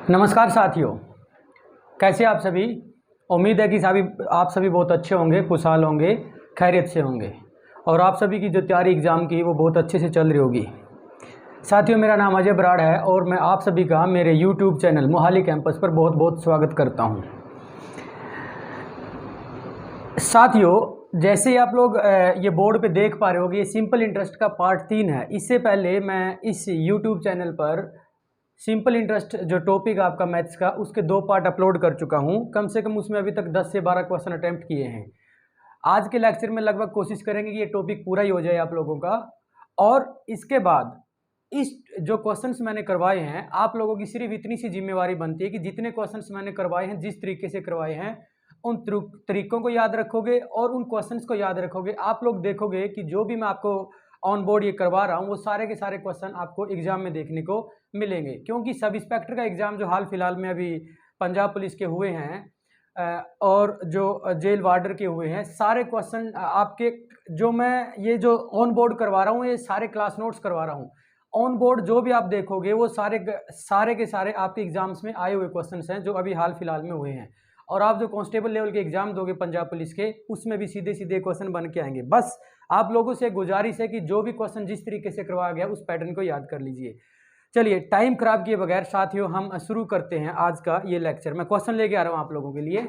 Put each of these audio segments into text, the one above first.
नमस्कार साथियों, कैसे आप सभी। उम्मीद है कि आप सभी बहुत अच्छे होंगे, खुशहाल होंगे, खैरियत से होंगे और आप सभी की जो तैयारी एग्ज़ाम की वो बहुत अच्छे से चल रही होगी। साथियों, मेरा नाम अजय बराड़ है और मैं आप सभी का मेरे YouTube चैनल मोहाली कैंपस पर बहुत बहुत स्वागत करता हूं। साथियों, जैसे आप लोग ये बोर्ड पे देख पा रहे होगे, ये सिंपल इंटरेस्ट का पार्ट 3 है। इससे पहले मैं इस YouTube चैनल पर सिंपल इंटरेस्ट जो टॉपिक आपका मैथ्स का, उसके 2 पार्ट अपलोड कर चुका हूं। कम से कम उसमें अभी तक 10 से 12 क्वेश्चन अटेम्प्ट किए हैं। आज के लेक्चर में लगभग कोशिश करेंगे कि ये टॉपिक पूरा ही हो जाए आप लोगों का। और इसके बाद इस जो क्वेश्चंस मैंने करवाए हैं, आप लोगों की सिर्फ इतनी सी जिम्मेवारी बनती है कि जितने क्वेश्चंस मैंने करवाए हैं, जिस तरीके से करवाए हैं, उन तरीकों को याद रखोगे और उन क्वेश्चंस को याद रखोगे। आप लोग देखोगे कि जो भी मैं आपको ऑन बोर्ड ये करवा रहा हूँ, वो सारे के सारे क्वेश्चन आपको एग्जाम में देखने को मिलेंगे। क्योंकि सब इंस्पेक्टर का एग्जाम जो हाल फिलहाल में अभी पंजाब पुलिस के हुए हैं और जो जेल वार्डर के हुए हैं, सारे क्वेश्चन आपके जो मैं ये जो ऑन बोर्ड करवा रहा हूँ, ये सारे क्लास नोट्स करवा रहा हूँ। ऑन बोर्ड जो भी आप देखोगे वो सारे के सारे आपके एग्जाम्स में आए हुए क्वेश्चंस हैं जो अभी हाल फिलहाल में हुए हैं। और आप जो कांस्टेबल लेवल के एग्जाम दोगे पंजाब पुलिस के, उसमें भी सीधे सीधे क्वेश्चन बन के आएंगे। बस आप लोगों से गुजारिश है कि जो भी क्वेश्चन जिस तरीके से करवाया गया उस पैटर्न को याद कर लीजिए। चलिए, टाइम खराब किए बगैर साथियों हम शुरू करते हैं आज का ये लेक्चर। मैं क्वेश्चन लेके आ रहा हूं आप लोगों के लिए।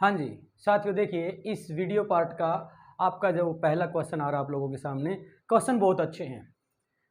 हाँ जी साथियों, देखिए इस वीडियो पार्ट का आपका जो पहला क्वेश्चन आ रहा है आप लोगों के सामने, क्वेश्चन बहुत अच्छे हैं।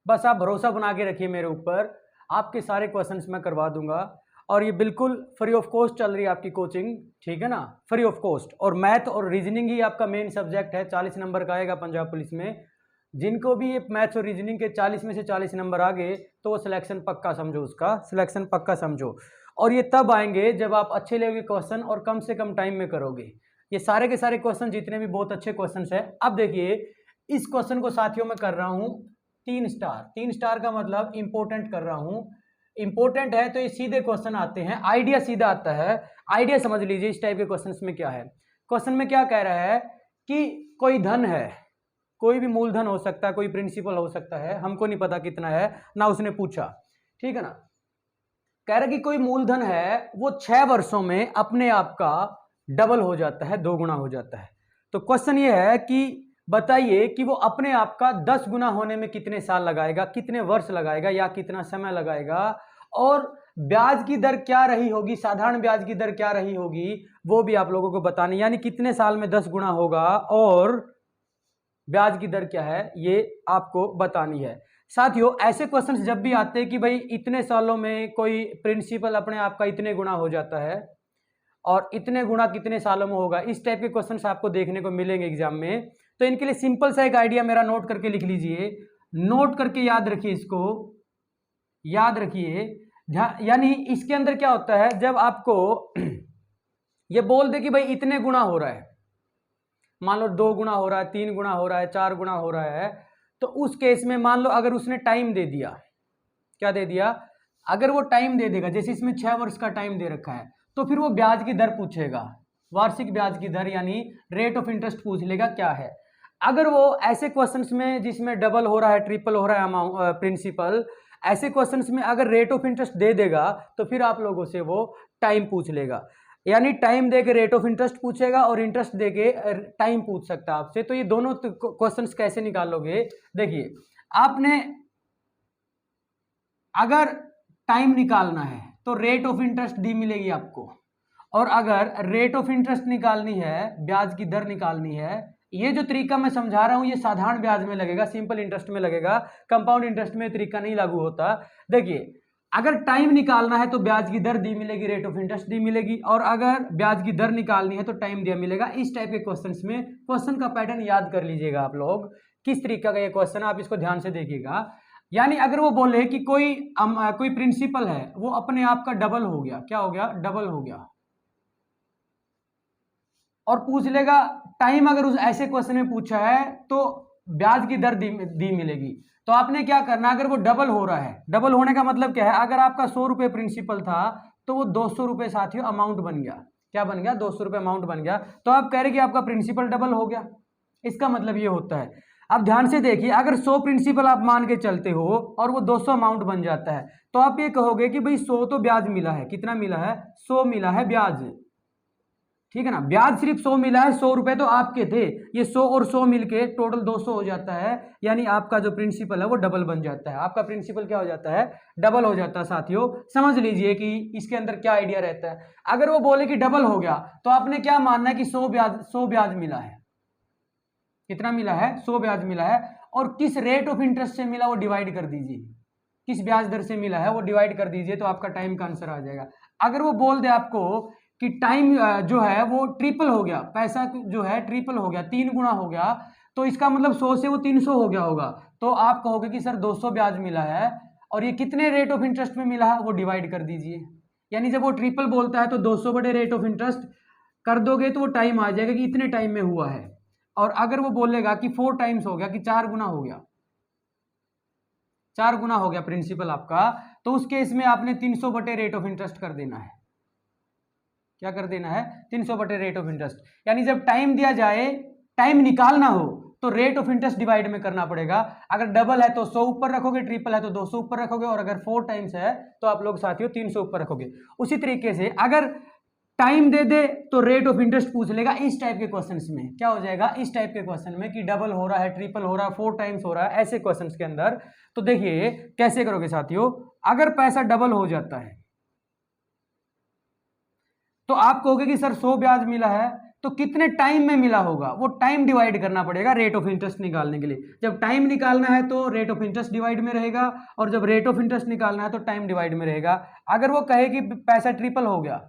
बस आप भरोसा बना के रखिए मेरे ऊपर, आपके सारे क्वेश्चंस मैं करवा दूंगा। और ये बिल्कुल फ्री ऑफ कॉस्ट चल रही है आपकी कोचिंग, ठीक है ना, फ्री ऑफ कॉस्ट। और मैथ और रीजनिंग ही आपका मेन सब्जेक्ट है। 40 नंबर का आएगा पंजाब पुलिस में। जिनको भी ये मैथ्स और रीजनिंग के 40 में से 40 नंबर आ गए तो वो सिलेक्शन पक्का समझो, उसका सिलेक्शन पक्का समझो। और ये तब आएंगे जब आप अच्छे लेवल के क्वेश्चन और कम से कम टाइम में करोगे। ये सारे के सारे क्वेश्चन जितने भी बहुत अच्छे क्वेश्चन है। अब देखिए, इस क्वेश्चन को साथियों में कर रहा हूँ 3 स्टार। 3 स्टार का मतलब इंपॉर्टेंट कर रहा हूँ। इंपॉर्टेंट है तो ये सीधे क्वेश्चन आते हैं, आइडिया सीधा आता है। आइडिया समझ लीजिए इस टाइप के क्वेश्चंस में क्या है। क्वेश्चन में क्या कह रहा है कि कोई धन है, कोई भी मूलधन हो सकता है, कोई प्रिंसिपल हो सकता है, हमको नहीं पता कितना है ना, उसने पूछा, ठीक है ना। कह रहा कि कोई मूलधन है वो 6 वर्षों में अपने आप का डबल हो जाता है, 2 गुना हो जाता है। तो क्वेश्चन ये है कि बताइए कि वो अपने आप का 10 गुना होने में कितने साल लगाएगा, कितने वर्ष लगाएगा या कितना समय लगाएगा। और ब्याज की दर क्या रही होगी, साधारण ब्याज की दर क्या रही होगी, वो भी आप लोगों को बतानी, यानी कितने साल में 10 गुना होगा और ब्याज की दर क्या है ये आपको बतानी है। साथियों, ऐसे क्वेश्चंस जब भी आते हैं कि भाई इतने सालों में कोई प्रिंसिपल अपने आप का इतने गुना हो जाता है और इतने गुना कितने सालों में होगा, इस टाइप के क्वेश्चंस आपको देखने को मिलेंगे एग्जाम में। तो इनके लिए सिंपल सा एक आइडिया मेरा नोट करके लिख लीजिए, नोट करके याद रखिए, इसको याद रखिए। यानी इसके अंदर क्या होता है, जब आपको ये बोल दे कि भाई इतने गुना हो रहा है, मान लो 2 गुना हो रहा है, 3 गुना हो रहा है, 4 गुना हो रहा है, तो उस केस में मान लो अगर उसने टाइम दे दिया, क्या दे दिया, अगर वो टाइम दे देगा, जैसे इसमें 6 वर्ष का टाइम दे रखा है, तो फिर वो ब्याज की दर पूछेगा, वार्षिक ब्याज की दर यानी रेट ऑफ इंटरेस्ट पूछ लेगा क्या है। अगर वो ऐसे क्वेश्चंस में जिसमें डबल हो रहा है, ट्रिपल हो रहा है अमाउंट प्रिंसिपल, ऐसे क्वेश्चंस में अगर रेट ऑफ इंटरेस्ट दे देगा तो फिर आप लोगों से वो टाइम पूछ लेगा। यानी टाइम देके रेट ऑफ इंटरेस्ट पूछेगा और इंटरेस्ट देके टाइम पूछ सकता है आपसे। तो ये दोनों क्वेश्चंस कैसे निकालोगे, देखिए, आपने अगर टाइम निकालना है तो रेट ऑफ इंटरेस्ट डी मिलेगी आपको, और अगर रेट ऑफ इंटरेस्ट निकालनी है, ब्याज की दर निकालनी है, ये जो तरीका मैं समझा रहा हूं ये साधारण ब्याज में लगेगा, सिंपल इंटरेस्ट में लगेगा, कंपाउंड इंटरेस्ट में तरीका नहीं लागू होता। देखिए, अगर टाइम निकालना है तो ब्याज की दर दी मिलेगी, रेट ऑफ इंटरेस्ट दी मिलेगी, और अगर ब्याज की दर निकालनी है तो टाइम दिया मिलेगा। इस टाइप के क्वेश्चंस में क्वेश्चन का पैटर्न याद कर लीजिएगा आप लोग, किस तरीका का ये क्वेश्चन, आप इसको ध्यान से देखिएगा। यानी अगर वो बोले कि कोई प्रिंसिपल है वो अपने आप का डबल हो गया, क्या हो गया, डबल हो गया, और पूछ लेगा टाइम, अगर उस ऐसे क्वेश्चन में पूछा है तो ब्याज की दर दी मिलेगी। तो आपने क्या करना, अगर वो डबल हो रहा है, डबल होने का मतलब क्या है, अगर आपका 100 रुपये प्रिंसिपल था तो वो 200 रुपये साथियों अमाउंट बन गया, क्या बन गया, 200 रुपये अमाउंट बन गया। तो आप कह रहे कि आपका प्रिंसिपल डबल हो गया, इसका मतलब ये होता है। अब ध्यान से देखिए, अगर 100 प्रिंसिपल आप मान के चलते हो और वो 200 अमाउंट बन जाता है, तो आप ये कहोगे कि भाई 100 तो ब्याज मिला है। कितना मिला है? 100 मिला है ब्याज, ठीक है ना। ब्याज सिर्फ 100 मिला है, 100 रुपए तो आपके थे, ये 100 और 100 मिलके टोटल 200 हो जाता है। यानी आपका जो प्रिंसिपल है वो डबल बन जाता है। आपका प्रिंसिपल क्या हो जाता है? डबल हो जाता है। साथियों समझ लीजिए कि इसके अंदर क्या आइडिया रहता है। अगर वो बोले कि डबल हो गया, तो आपने क्या मानना है कि 100 ब्याज मिला है। कितना मिला है? 100 ब्याज मिला है। और किस रेट ऑफ इंटरेस्ट से मिला वो डिवाइड कर दीजिए, किस ब्याज दर से मिला है वो डिवाइड कर दीजिए, तो आपका टाइम का आंसर आ जाएगा। अगर वो बोल दे आपको कि टाइम जो है वो ट्रिपल हो गया, पैसा जो है ट्रिपल हो गया, 3 गुना हो गया, तो इसका मतलब 100 से वो 300 हो गया होगा, तो आप कहोगे कि सर 200 ब्याज मिला है और ये कितने रेट ऑफ इंटरेस्ट में मिला है वो डिवाइड कर दीजिए। यानी जब वो ट्रिपल बोलता है तो 200 बटे रेट ऑफ इंटरेस्ट कर दोगे तो वो टाइम आ जाएगा कि इतने टाइम में हुआ है। और अगर वो बोलेगा कि 4 टाइम्स हो गया, कि 4 गुना हो गया, 4 गुना हो गया प्रिंसिपल आपका, तो उस केस में आपने 300 बटे रेट ऑफ इंटरेस्ट कर देना है। क्या कर देना है? 300 बटे रेट ऑफ इंटरेस्ट। यानी जब टाइम दिया जाए, टाइम निकालना हो, तो रेट ऑफ इंटरेस्ट डिवाइड में करना पड़ेगा। अगर डबल है तो 100 ऊपर रखोगे, ट्रिपल है तो 200 ऊपर रखोगे, और अगर 4 टाइम्स है तो आप लोग साथियों 300 ऊपर रखोगे। उसी तरीके से अगर टाइम दे दे तो रेट ऑफ इंटरेस्ट पूछ लेगा। इस टाइप के क्वेश्चंस में क्या हो जाएगा? इस टाइप के क्वेश्चन में कि डबल हो रहा है, ट्रिपल हो रहा है, 4 टाइम्स हो रहा है, ऐसे क्वेश्चंस के अंदर तो देखिए कैसे करोगे साथियों। अगर पैसा डबल हो जाता है तो आप कहोगे कि सर 100 ब्याज मिला है, तो कितने टाइम में मिला होगा, वो टाइम डिवाइड करना पड़ेगा रेट ऑफ इंटरेस्ट निकालने के लिए। जब टाइम निकालना है तो रेट ऑफ इंटरेस्ट डिवाइड में रहेगा, और जब रेट ऑफ इंटरेस्ट निकालना है तो टाइम डिवाइड में रहेगा। अगर वो कहे कि पैसा ट्रिपल हो गया,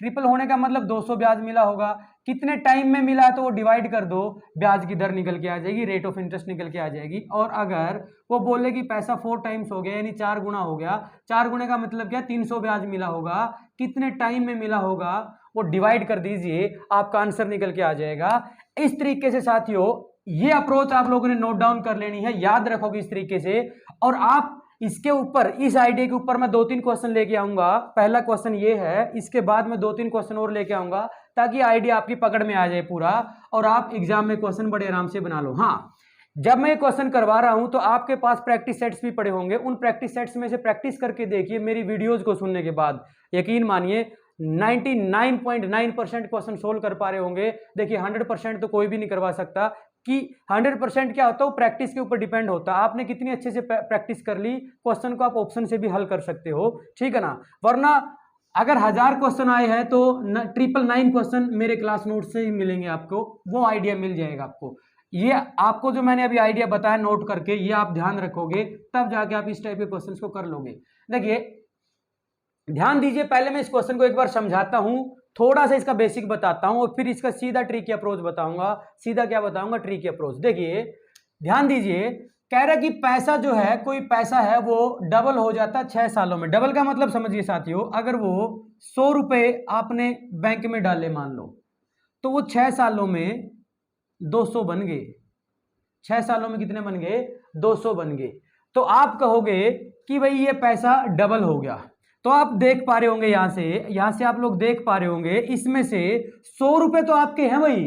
ट्रिपल होने का मतलब 200 ब्याज मिला होगा, कितने टाइम में मिला तो वो डिवाइड कर दो, ब्याज की दर निकल के आ जाएगी, रेट ऑफ इंटरेस्ट निकल के आ जाएगी। और अगर वो बोले कि पैसा 4 टाइम्स हो गया, यानी 4 गुना हो गया, 4 गुने का मतलब क्या? 300 ब्याज मिला होगा, कितने टाइम में मिला होगा वो डिवाइड कर दीजिए, आपका आंसर निकल के आ जाएगा। इस तरीके से साथियों ये अप्रोच आप लोगों ने नोट डाउन कर लेनी है, याद रखोगे इस तरीके से। और आप इसके ऊपर, इस आइडिया के ऊपर मैं 2-3 क्वेश्चन लेके आऊंगा। पहला क्वेश्चन ये है, इसके बाद मैं 2-3 क्वेश्चन और लेके आऊंगा ताकि आइडिया आपकी पकड़ में आ जाए पूरा, और आप एग्जाम में क्वेश्चन बड़े आराम से बना लो। हाँ, जब मैं क्वेश्चन करवा रहा हूं तो आपके पास प्रैक्टिस सेट्स भी पड़े होंगे, उन प्रैक्टिस सेट्स में से प्रैक्टिस करके देखिए मेरी वीडियोज को सुनने के बाद। यकीन मानिए 99.9% क्वेश्चन सोल्व कर पा रहे होंगे। देखिए 100% तो कोई भी नहीं करवा सकता, कि 100% क्या होता है वो प्रैक्टिस के ऊपर डिपेंड होता है। आपने कितनी अच्छे से प्रैक्टिस कर ली, क्वेश्चन को आप ऑप्शन से भी हल कर सकते हो, ठीक है ना। वरना अगर 1000 क्वेश्चन आए हैं तो 999 क्वेश्चन मेरे क्लास नोट से ही मिलेंगे आपको, वो आइडिया मिल जाएगा आपको। ये आपको जो मैंने अभी आइडिया बताया नोट करके, ये आप ध्यान रखोगे तब जाके आप इस टाइप के क्वेश्चन को कर लोगे। देखिए ध्यान दीजिए, पहले मैं इस क्वेश्चन को एक बार समझाता हूं, थोड़ा सा इसका बेसिक बताता हूं, और फिर इसका सीधा ट्रिकी अप्रोच बताऊंगा। सीधा क्या बताऊंगा? Tricky approach. देखिए ध्यान दीजिए, कह रहा कि पैसा जो है, कोई पैसा है वो डबल हो जाता है 6 सालों में। डबल का मतलब समझिए साथियों, अगर वो 100 रुपए आपने बैंक में डाले मान लो, तो वो 6 सालों में 200 बन गए। 6 सालों में कितने बन गए? 200 बन गए। तो आप कहोगे कि भाई ये पैसा डबल हो गया। तो आप देख पा रहे होंगे, यहां से आप लोग देख पा रहे होंगे, इसमें से 100 रुपए तो आपके हैं भाई।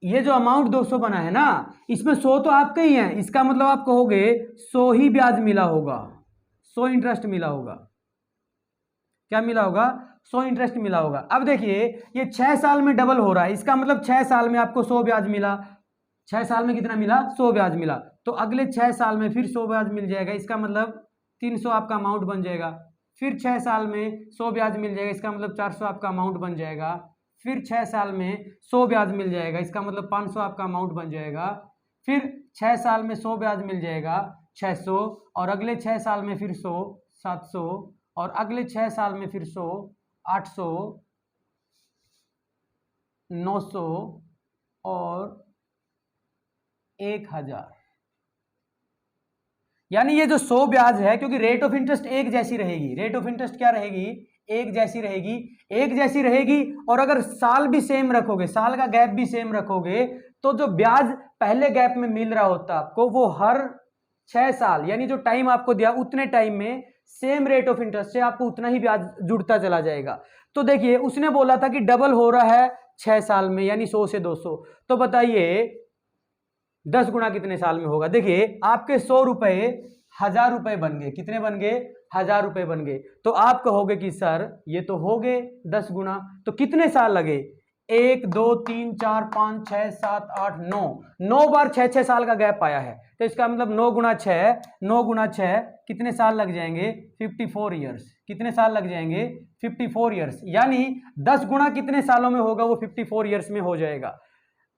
ये जो अमाउंट 200 बना है ना, इसमें 100 तो आपके ही हैं। इसका मतलब आप कहोगे 100 ही ब्याज मिला होगा, 100 इंटरेस्ट मिला होगा। क्या मिला होगा? 100 इंटरेस्ट मिला होगा। अब देखिए ये 6 साल में डबल हो रहा है, इसका मतलब 6 साल में आपको 100 ब्याज मिला। 6 साल में कितना मिला? 100 ब्याज मिला। तो अगले 6 साल में फिर 100 ब्याज मिल जाएगा, इसका मतलब 300 आपका अमाउंट बन जाएगा। फिर 6 साल में 100 ब्याज मिल जाएगा, इसका मतलब 400 आपका अमाउंट बन जाएगा। फिर 6 साल में 100 ब्याज मिल जाएगा, इसका मतलब 500 आपका अमाउंट बन जाएगा। फिर 6 साल में 100 ब्याज मिल जाएगा, 600, और अगले 6 साल में फिर 100, 700, और अगले 6 साल में फिर 100, 800, 900 और 1000। यानी ये जो 100 ब्याज है, क्योंकि रेट ऑफ इंटरेस्ट एक जैसी रहेगी, रेट ऑफ इंटरेस्ट क्या रहेगी? एक जैसी रहेगी, एक जैसी रहेगी। और अगर साल भी सेम रखोगे, साल का गैप भी सेम रखोगे, तो जो ब्याज पहले गैप में मिल रहा होता आपको, वो हर 6 साल, यानी जो टाइम आपको दिया उतने टाइम में सेम रेट ऑफ इंटरेस्ट से आपको उतना ही ब्याज जुड़ता चला जाएगा। तो देखिए उसने बोला था कि डबल हो रहा है 6 साल में, यानी 100 से 200। तो बताइए 10 गुना कितने साल में होगा? देखिए आपके 100 रुपये 1000 रुपये बन गए। कितने बन गए? 1000 रुपये बन गए। तो आप कहोगे कि सर ये तो हो गए 10 गुना, तो कितने साल लगे? 1 2 3 4 5 6 7 8 9 बार 6 साल का गैप आया है। तो इसका मतलब 9 गुना 6 कितने साल लग जाएंगे? 54 ईयर्स। कितने साल लग जाएंगे? 54 ईयर्स। यानी 10 गुना कितने सालों में होगा? वो 54 ईयर्स में हो जाएगा।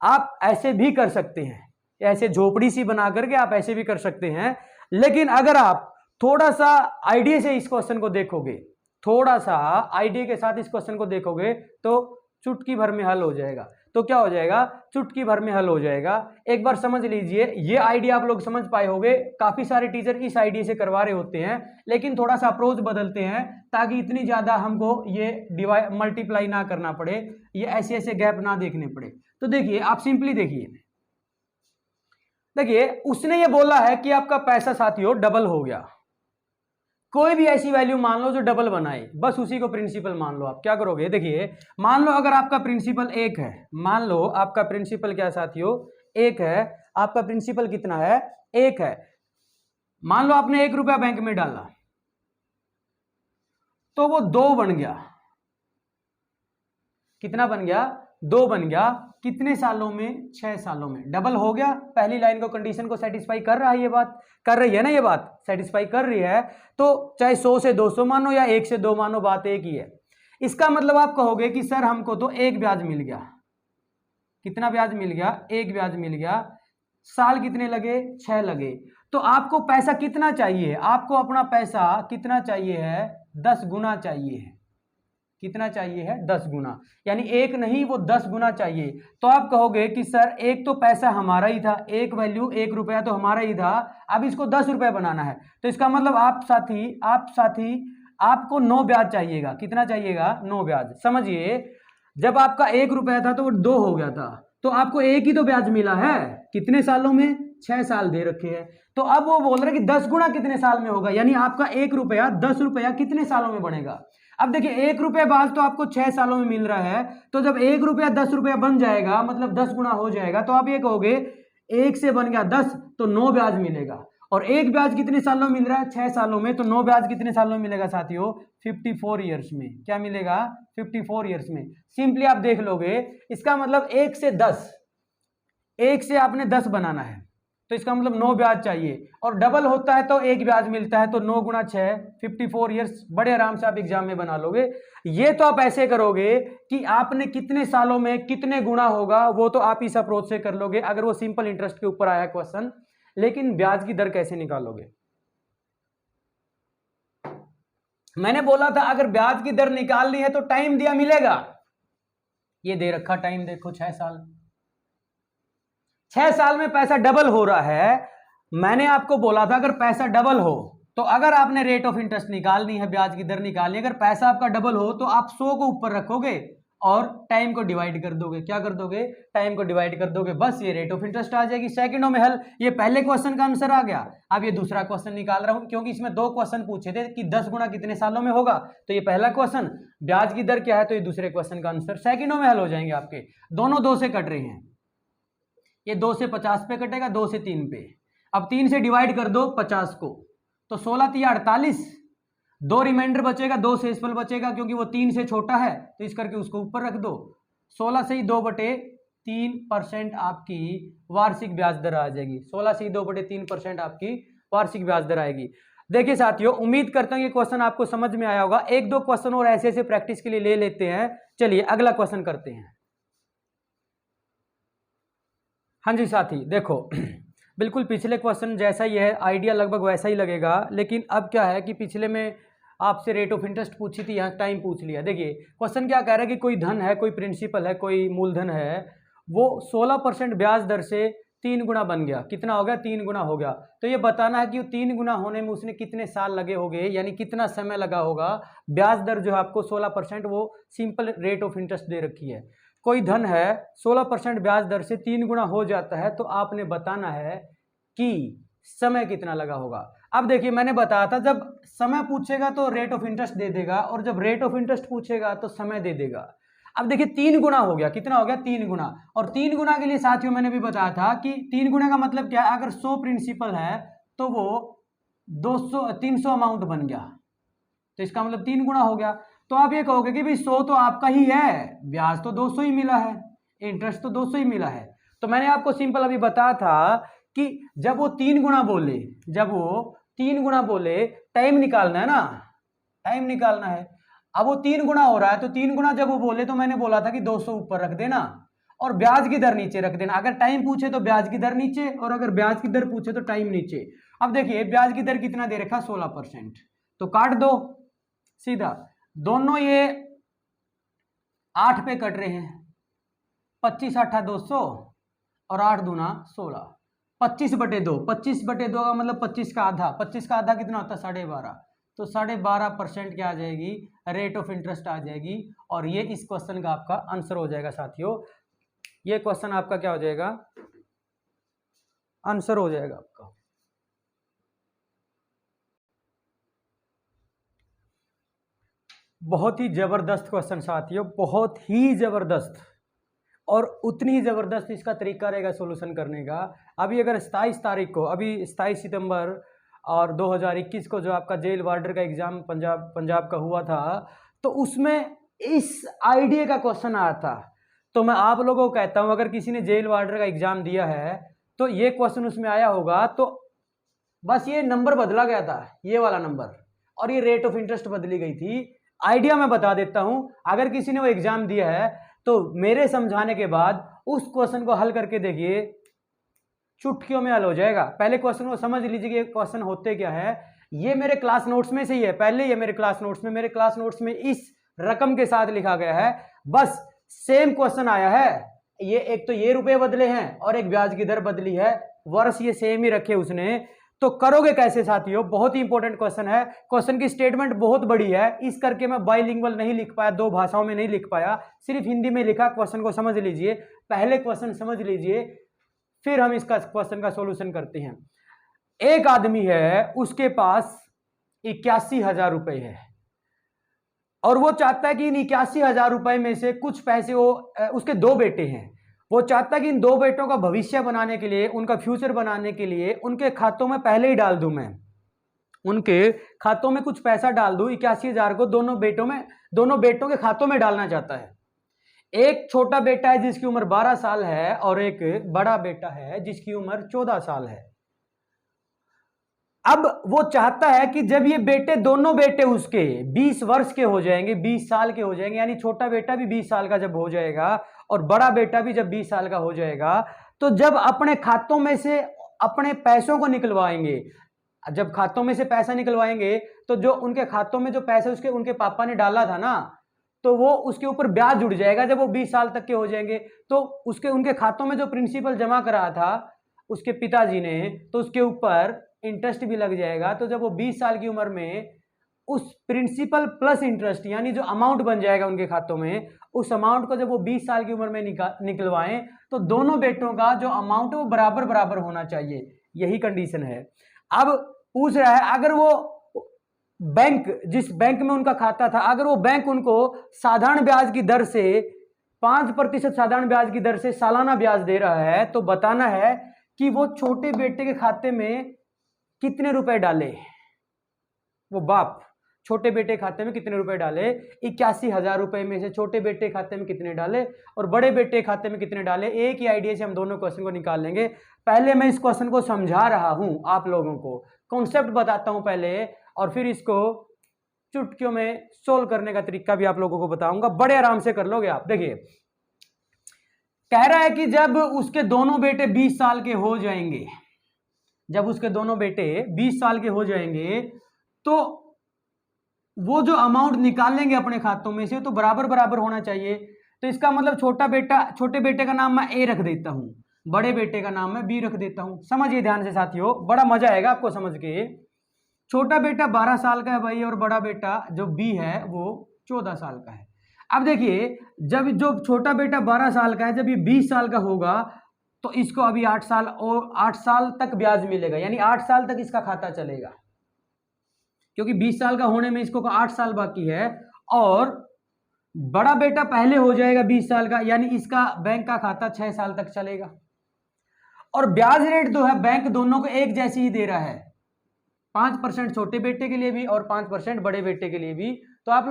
आप ऐसे भी कर सकते हैं, ऐसे झोपड़ी सी बना करके आप ऐसे भी कर सकते हैं। लेकिन अगर आप थोड़ा सा आइडिया से इस क्वेश्चन को देखोगे, थोड़ा सा आइडिया के साथ इस क्वेश्चन को देखोगे तो चुटकी भर में हल हो जाएगा। तो क्या हो जाएगा? चुटकी भर में हल हो जाएगा। एक बार समझ लीजिए, ये आइडिया आप लोग समझ पाए होंगे। काफी सारे टीचर इस आइडिया से करवा रहे होते हैं, लेकिन थोड़ा सा अप्रोच बदलते हैं ताकि इतनी ज्यादा हमको ये डिवाइड मल्टीप्लाई ना करना पड़े, ये ऐसे ऐसे गैप ना देखने पड़े। तो देखिए, आप सिंपली देखिए उसने ये बोला है कि आपका पैसा साथियों डबल हो गया। कोई भी ऐसी वैल्यू मान लो जो डबल बनाए, बस उसी को प्रिंसिपल मान लो। आप क्या करोगे? देखिए, मान लो अगर आपका प्रिंसिपल 1 है, मान लो आपका प्रिंसिपल क्या साथियों? 1 है। आपका प्रिंसिपल कितना है? 1 है। मान लो आपने 1 रुपया बैंक में डाला तो वो 2 बन गया। कितना बन गया? 2 बन गया। कितने सालों में? 6 सालों में। डबल हो गया। पहली लाइन को, कंडीशन को सेटिस्फाई कर रहा है। ये बात कर रही है ना, ये बात सेटिस्फाई कर रही है। तो चाहे 100 से 200 मानो या 1 से 2 मानो, बात एक ही है। इसका मतलब आप कहोगे कि सर हमको तो 1 ब्याज मिल गया। कितना ब्याज मिल गया? 1 ब्याज मिल गया। साल कितने लगे? 6 लगे। तो आपको पैसा कितना चाहिए? आपको अपना पैसा कितना चाहिए है? 10 गुना चाहिए है। कितना चाहिए है? 10 गुना। यानी 1 नहीं, वो 10 गुना चाहिए। तो आप कहोगे कि सर एक तो पैसा हमारा ही था, एक वैल्यू 1 रुपया तो हमारा ही था, अब इसको 10 रुपये बनाना है। तो इसका मतलब आप साथी आपको 9 ब्याज चाहिएगा। कितना चाहिएगा? 9 ब्याज। समझिए, जब आपका 1 रुपया था तो वो 2 हो गया था, तो आपको 1 ही तो ब्याज मिला है। कितने सालों में? 6 साल दे रखे हैं। तो अब वो बोल रहे कि 10 गुना कितने साल में होगा, यानी आपका 1 रुपया 10 रुपया कितने सालों में बनेगा। अब देखिए, 1 रुपया ब्याज तो आपको 6 सालों में मिल रहा है, तो जब 1 रुपया 10 रुपया बन जाएगा, मतलब 10 गुना हो जाएगा, तो आप ये कहोगे 1 से बन गया 10 तो 9 ब्याज मिलेगा। और 1 ब्याज कितने सालों में मिल रहा है? 6 सालों में। तो 9 ब्याज कितने सालों में मिलेगा साथियों? 54 ईयर्स में। क्या मिलेगा? 54 ईयर्स में। सिंपली आप देख लोगे, इसका मतलब 1 से 10, 1 से आपने 10 बनाना है, तो इसका मतलब 9 ब्याज चाहिए। और डबल होता है तो 1 ब्याज मिलता है, तो 9 गुना 6 54 ईयर्स। बड़े आराम से आप एग्जाम में बना लोगे। ये तो आप ऐसे करोगे कि आपने कितने सालों में कितने गुना होगा, वो तो आप इस अप्रोच से कर लोगे अगर वो सिंपल इंटरेस्ट के ऊपर आया क्वेश्चन। लेकिन ब्याज की दर कैसे निकालोगे? मैंने बोला था अगर ब्याज की दर निकालनी है तो टाइम दिया मिलेगा। ये दे रखा टाइम देखो, 6 साल। 6 साल में पैसा डबल हो रहा है। मैंने आपको बोला था अगर पैसा डबल हो तो अगर आपने रेट ऑफ इंटरेस्ट निकालनी है, ब्याज की दर निकालनी है, अगर पैसा आपका डबल हो तो आप 100 को ऊपर रखोगे और टाइम को डिवाइड कर दोगे। क्या कर दोगे? टाइम को डिवाइड कर दोगे, बस ये रेट ऑफ इंटरेस्ट आ जाएगी। सेकंडों में हल। ये पहले क्वेश्चन का आंसर आ गया। अब ये दूसरा क्वेश्चन निकाल रहा हूं, क्योंकि इसमें 2 क्वेश्चन पूछे थे कि 10 गुना कितने सालों में होगा। तो ये पहला क्वेश्चन, ब्याज की दर क्या है, तो ये दूसरे क्वेश्चन का आंसर। सेकंडों में हल हो जाएंगे आपके। दोनों 2 से कट रहे हैं। ये 2 से 50 पे कटेगा, 2 से 3 पे। अब 3 से डिवाइड कर दो 50 को, तो 16 3 48, 2 रिमाइंडर बचेगा, 2 शेषफल बचेगा, क्योंकि वो 3 से छोटा है तो इस करके उसको ऊपर रख दो। 16 से ही 2/3% आपकी वार्षिक ब्याज दर आ जाएगी। 16 से ही 2/3% आपकी वार्षिक ब्याज दर आएगी। देखिए साथियों, उम्मीद करता हूं ये क्वेश्चन आपको समझ में आया होगा। 1-2 क्वेश्चन और ऐसे ऐसे प्रैक्टिस के लिए ले लेते हैं। चलिए अगला क्वेश्चन करते हैं। हाँ जी साथी, देखो बिल्कुल पिछले क्वेश्चन जैसा ही है, आइडिया लगभग वैसा ही लगेगा। लेकिन अब क्या है कि पिछले में आपसे रेट ऑफ इंटरेस्ट पूछी थी, यहाँ टाइम पूछ लिया। देखिए क्वेश्चन क्या कह रहा है कि कोई धन है, कोई प्रिंसिपल है, कोई मूलधन है, वो 16% ब्याज दर से 3 गुना बन गया। कितना हो गया? 3 गुना हो गया। तो ये बताना है कि 3 गुना होने में उसने कितने साल लगे होंगे, यानी कितना समय लगा होगा। ब्याज दर जो है आपको 16%, वो सिंपल रेट ऑफ इंटरेस्ट दे रखी है। कोई धन है, 16% ब्याज दर से 3 गुना हो जाता है, तो आपने बताना है कि समय कितना लगा होगा। अब देखिए मैंने बताया था, जब समय पूछेगा तो रेट ऑफ इंटरेस्ट दे देगा, और जब रेट ऑफ इंटरेस्ट पूछेगा तो समय दे देगा। अब देखिए 3 गुना हो गया, कितना हो गया 3 गुना। और 3 गुना के लिए साथियों मैंने भी बताया था कि 3 गुना का मतलब क्या है, अगर 100 प्रिंसिपल है तो वो 300 अमाउंट बन गया, तो इसका मतलब 3 गुना हो गया। तो आप ये कहोगे कि भाई 100 तो आपका ही है, ब्याज तो 200 ही मिला है, इंटरेस्ट तो 200 ही मिला है। तो मैंने आपको सिंपल अभी बताया था कि जब वो 3 गुना बोले, जब वो 3 गुना बोले, टाइम निकालना है ना, टाइम निकालना है। अब वो 3 गुना हो रहा है, तो 3 गुना जब वो बोले तो मैंने बोला था कि 200 ऊपर रख देना और ब्याज की दर नीचे रख देना। अगर टाइम पूछे तो ब्याज की दर नीचे, और अगर ब्याज की दर पूछे तो टाइम नीचे। अब देखिए ब्याज की दर कितना दे रखा, 16%, तो काट दो सीधा, दोनों ये 8 पे कट रहे हैं, 25 8 200 और 8 दूना 16, 25/2, 25/2 का मतलब 25 का आधा, 25 का आधा कितना होता है 12.5, तो 12.5% क्या आ जाएगी, रेट ऑफ इंटरेस्ट आ जाएगी। और ये इस क्वेश्चन का आपका आंसर हो जाएगा साथियों, ये क्वेश्चन आपका क्या हो जाएगा, आंसर हो जाएगा आपका। बहुत ही जबरदस्त क्वेश्चन साथियों, बहुत ही जबरदस्त, और उतनी ही जबरदस्त इसका तरीका रहेगा सॉल्यूशन करने का। अभी अगर 27 तारीख को, अभी 27 सितंबर और 2021 को जो आपका जेल वार्डर का एग्जाम पंजाब का हुआ था, तो उसमें इस आइडिया का क्वेश्चन आया था। तो मैं आप लोगों को कहता हूं, अगर किसी ने जेल वार्डर का एग्जाम दिया है तो ये क्वेश्चन उसमें आया होगा, तो बस ये नंबर बदला गया था, ये वाला नंबर, और ये रेट ऑफ इंटरेस्ट बदली गई थी। आइडिया मैं बता देता हूं, अगर किसी ने वो एग्जाम दिया है तो मेरे समझाने के बाद उस क्वेश्चन को हल करके देखिए, चुटकियों में हल हो जाएगा। पहले क्वेश्चन को समझ लीजिए कि क्वेश्चन होते क्या है। ये मेरे क्लास नोट्स में से ही है, पहले ये मेरे क्लास नोट्स में इस रकम के साथ लिखा गया है, बस सेम क्वेश्चन आया है। ये एक तो ये रुपए बदले हैं और एक ब्याज की दर बदली है, वर्ष ये सेम ही रखे उसने। तो करोगे कैसे साथियों, बहुत ही इंपॉर्टेंट क्वेश्चन है। क्वेश्चन की स्टेटमेंट बहुत बड़ी है, इस करके मैं बाइलिंगुअल नहीं लिख पाया, 2 भाषाओं में नहीं लिख पाया, सिर्फ हिंदी में लिखा। क्वेश्चन को समझ लीजिए, पहले क्वेश्चन समझ लीजिए, फिर हम इसका क्वेश्चन का सॉल्यूशन करते हैं। एक आदमी है, उसके पास 81,000 रुपए है और वो चाहता है कि इन 81,000 रुपए में से कुछ पैसे उसके 2 बेटे हैं, वो चाहता है कि इन 2 बेटों का भविष्य बनाने के लिए, उनका फ्यूचर बनाने के लिए उनके खातों में पहले ही डाल दूं, मैं उनके खातों में कुछ पैसा डाल दूं, 81,000 को दोनों बेटों के खातों में डालना चाहता है। एक छोटा बेटा है जिसकी उम्र 12 साल है और एक बड़ा बेटा है जिसकी उम्र 14 साल है। अब वो चाहता है कि जब ये दोनों बेटे उसके 20 वर्ष के हो जाएंगे, 20 साल के हो जाएंगे, यानी छोटा बेटा भी 20 साल का जब हो जाएगा और बड़ा बेटा भी जब 20 साल का हो जाएगा, तो जब अपने खातों में से अपने पैसों को निकलवाएंगे, जब खातों में से पैसा निकलवाएंगे तो जो उनके खातों में जो पैसे उनके पापा ने डाला था ना, तो वो उसके ऊपर ब्याज जुड़ जाएगा। जब वो 20 साल तक के हो जाएंगे तो उनके खातों में जो प्रिंसिपल जमा करा था उसके पिताजी ने, तो उसके ऊपर इंटरेस्ट भी लग जाएगा। तो जब वो 20 साल की उम्र में उस प्रिंसिपल प्लस इंटरेस्ट, यानी जो अमाउंट बन जाएगा उनके खातों में, उस अमाउंट को जब वो 20 साल की उम्र में निकलवाएं तो दोनों बेटों का जो अमाउंट है वो बराबर बराबर होना चाहिए, यही कंडीशन है। अब पूछ रहा है, अगर वो बैंक, जिस बैंक में उनका खाता था, अगर वो बैंक उनको साधारण ब्याज की दर से 5% साधारण ब्याज की दर से सालाना ब्याज दे रहा है, तो बताना है कि वो छोटे बेटे के खाते में कितने रुपए डाले, वो बाप छोटे बेटे खाते में कितने रुपए डाले। 81,000 रुपए में से छोटे बेटे खाते में कितने डाले और बड़े बेटे खाते में कितने डाले। एक ही आइडिया से हम दोनों क्वेश्चन को निकाल लेंगे। पहले मैं इस क्वेश्चन को समझा रहा हूं, आप लोगों को कॉन्सेप्ट बताता हूं पहले, और फिर इसको चुटकियों में सोल्व करने का तरीका भी आप लोगों को बताऊंगा, बड़े आराम से कर लोगे आप। देखिए कह रहा है कि जब उसके दोनों बेटे 20 साल के हो जाएंगे, जब उसके दोनों बेटे 20 साल के हो जाएंगे तो वो जो अमाउंट निकालेंगे अपने खातों में से तो बराबर बराबर होना चाहिए। तो इसका मतलब छोटे बेटे का नाम मैं ए रख देता हूं, बड़े बेटे का नाम मैं बी रख देता हूं। समझिए ध्यान से साथियों, बड़ा मजा आएगा आपको समझ के। छोटा बेटा 12 साल का है भाई, और बड़ा बेटा जो बी है वो 14 साल का है। अब देखिए, जब जो छोटा बेटा 12 साल का है, जब ये 20 साल का होगा तो इसको अभी 8 साल और 8 साल तक ब्याज मिलेगा, यानी 8 साल तक इसका खाता चलेगा, क्योंकि 20 साल का होने में इसको 8 साल बाकी है। और बड़ा बेटा पहले हो जाएगा 20 साल का, यानी इसका बैंक का खाता 6 साल तक चलेगा। और ब्याज रेट जो है बैंक दोनों को एक जैसी ही दे रहा है, 5% छोटे बेटे के लिए भी और 5% बड़े बेटे के लिए भी। तो आप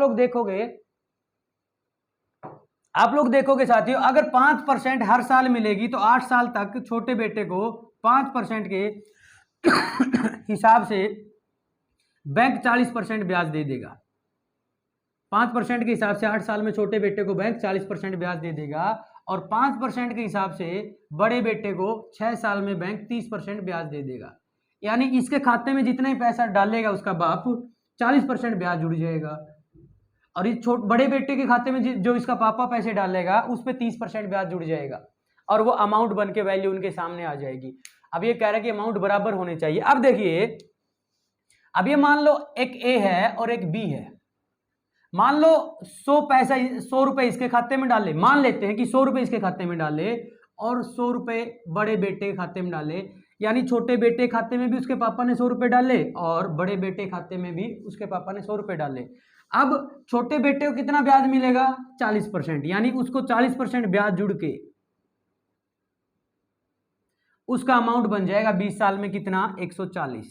लोग देखोगे साथियों, अगर 5% हर साल मिलेगी तो 8 साल तक छोटे बेटे को 5% के हिसाब से बैंक 40% ब्याज दे देगा। 5% के हिसाब से 8 साल में छोटे बेटे को बैंक 40% ब्याज दे देगा, और 5% के हिसाब से बड़े बेटे को 6 साल में बैंक 30% ब्याज दे देगा। यानी इसके खाते में जितना ही पैसा डालेगा उसका बाप, 40% ब्याज जुड़ जाएगा, और इस बड़े बेटे के खाते में जो इसका पापा पैसे डालेगा उस पर 30% ब्याज जुड़ जाएगा, और वो अमाउंट बन के वैल्यू उनके सामने आ जाएगी। अब ये कह रहा है कि अमाउंट बराबर होने चाहिए। अब देखिए, अब ये मान लो एक ए है और एक बी है। मान लो 100 रुपए इसके खाते में डाले, मान लेते हैं कि 100 रुपए इसके खाते में डाले और 100 रुपए बड़े बेटे के खाते में डाले, यानी छोटे बेटे खाते में भी उसके पापा ने 100 रुपए डाले और बड़े बेटे खाते में भी उसके पापा ने 100 रुपए डाले। अब छोटे बेटे को कितना ब्याज मिलेगा? 40%, यानी उसको 40% ब्याज जुड़ के उसका अमाउंट बन जाएगा 20 साल में कितना? 140,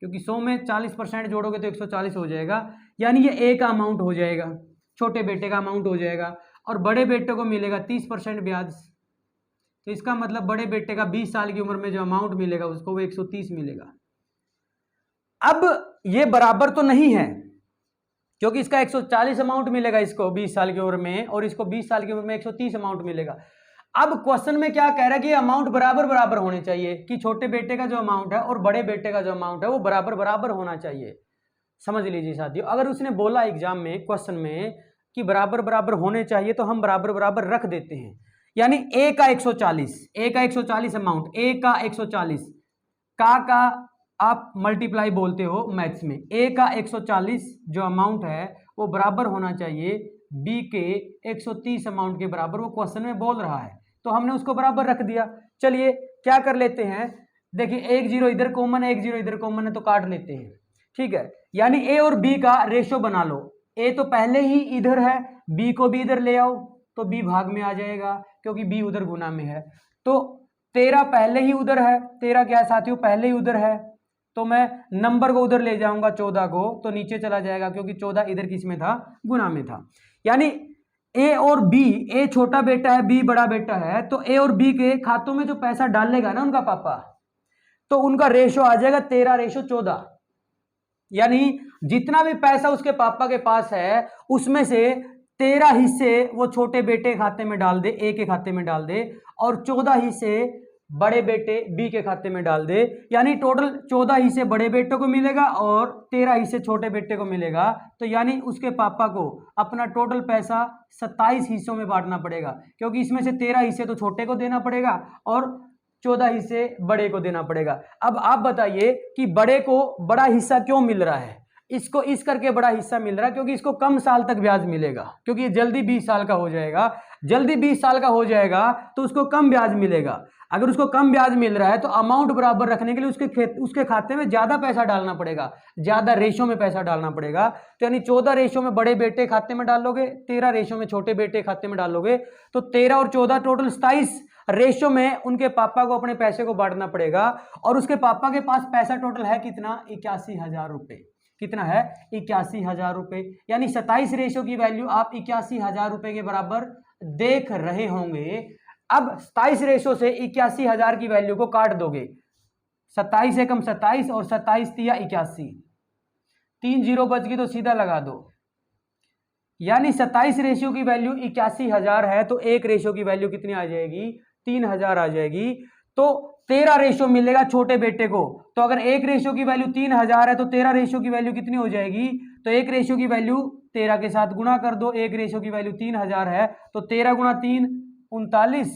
क्योंकि 100 में 40% जोड़ोगे तो 140 हो जाएगा, यानी ये ए का अमाउंट हो जाएगा, छोटे बेटे का अमाउंट हो जाएगा, और बड़े बेटे को मिलेगा 30% ब्याज। तो इसका मतलब बड़े बेटे का 20 साल की उम्र में जो अमाउंट मिलेगा उसको वो 130 मिलेगा। अब ये बराबर तो नहीं है, क्योंकि इसका 140 अमाउंट मिलेगा इसको 20 साल की उम्र में, और इसको 20 साल की उम्र में 130 अमाउंट मिलेगा। अब क्वेश्चन में क्या कह रहा है कि अमाउंट बराबर बराबर होने चाहिए, कि छोटे बेटे का जो अमाउंट है और बड़े बेटे का जो अमाउंट है वो बराबर बराबर होना चाहिए। समझ लीजिए साथियों, अगर उसने बोला एग्जाम में क्वेश्चन में कि बराबर बराबर होने चाहिए तो हम बराबर बराबर रख देते हैं। यानी ए का 140 अमाउंट, ए का 140 का आप मल्टीप्लाई बोलते हो मैथ्स में, ए का 140 जो अमाउंट है वो बराबर होना चाहिए बी के 130 अमाउंट के बराबर, वो क्वेश्चन में बोल रहा है, तो हमने उसको बराबर रख दिया। चलिए क्या कर लेते हैं, देखिए 1 0 इधर कॉमन है, 1 0 इधर कॉमन है, तो काट लेते हैं। ठीक है, यानी ए और बी का रेशो बना लो। ए तो पहले ही इधर है, बी को भी इधर ले आओ तो बी भाग में आ जाएगा, क्योंकि बी उधर गुना में है। तो 13 पहले ही उधर है, 13 क्या है साथियों? पहले ही उधर है, तो मैं नंबर को उधर ले जाऊंगा 14 को, तो नीचे चला जाएगा, क्योंकि 14 इधर किस में था? गुना में था। यानी ए और बी, ए छोटा बेटा है, बी बड़ा बेटा है, तो ए और बी के खातों में जो पैसा डालेगा ना उनका पापा, तो उनका रेशो आ जाएगा 13:14। यानी जितना भी पैसा उसके पापा के पास है उसमें से 13 हिस्से वो छोटे बेटे खाते में डाल दे, ए के खाते में डाल दे, और 14 हिस्से बड़े बेटे बी के खाते में डाल दे। यानी टोटल 14 हिस्से बड़े बेटे को मिलेगा और 13 हिस्से छोटे बेटे को मिलेगा। तो यानी उसके पापा को अपना टोटल पैसा 27 हिस्सों में बांटना पड़ेगा, क्योंकि इसमें से 13 हिस्से तो छोटे को देना पड़ेगा और 14 हिस्से बड़े को देना पड़ेगा। अब आप बताइए कि बड़े को बड़ा हिस्सा क्यों मिल रहा है? इसको इस करके बड़ा हिस्सा मिल रहा है क्योंकि इसको कम साल तक ब्याज मिलेगा, क्योंकि ये जल्दी 20 साल का हो जाएगा। जल्दी 20 साल का हो जाएगा तो उसको कम ब्याज मिलेगा। अगर उसको कम ब्याज मिल रहा है तो अमाउंट बराबर रखने के लिए उसके खाते में ज्यादा पैसा डालना पड़ेगा, ज्यादा रेशो में पैसा डालना पड़ेगा। तो यानी 14 रेशो में बड़े बेटे खाते में डालोगे, 13 रेशो में छोटे बेटे खाते में डालोगे, तो 13 और 14 टोटल 27 रेशो में उनके पापा को अपने पैसे को बांटना पड़ेगा। और उसके पापा के पास पैसा टोटल है कितना? 81,000 रुपए। कितना है? 81,000 रुपए। यानी 27 रेशो की वैल्यू आप 81,000 रुपए के बराबर देख रहे होंगे। अब 27 रेशो से 81,000 की वैल्यू को काट दोगे, 27 एकम 27 और 27 तिया 81, 3 जीरो बच गई तो सीधा लगा दो। यानी 27 रेशियो की वैल्यू 81,000 है, तो एक रेशियो की वैल्यू कितनी आ जाएगी? 3,000 आ जाएगी। तो 13 रेशियो मिलेगा छोटे बेटे को। तो अगर एक रेशियो की वैल्यू 3,000 है तो 13 रेशियो की वैल्यू कितनी हो जाएगी? तो एक रेशियो की वैल्यू 13 के साथ गुणा कर दो, एक रेशियो की वैल्यू 3,000 है, तो 13 गुणा 3 39,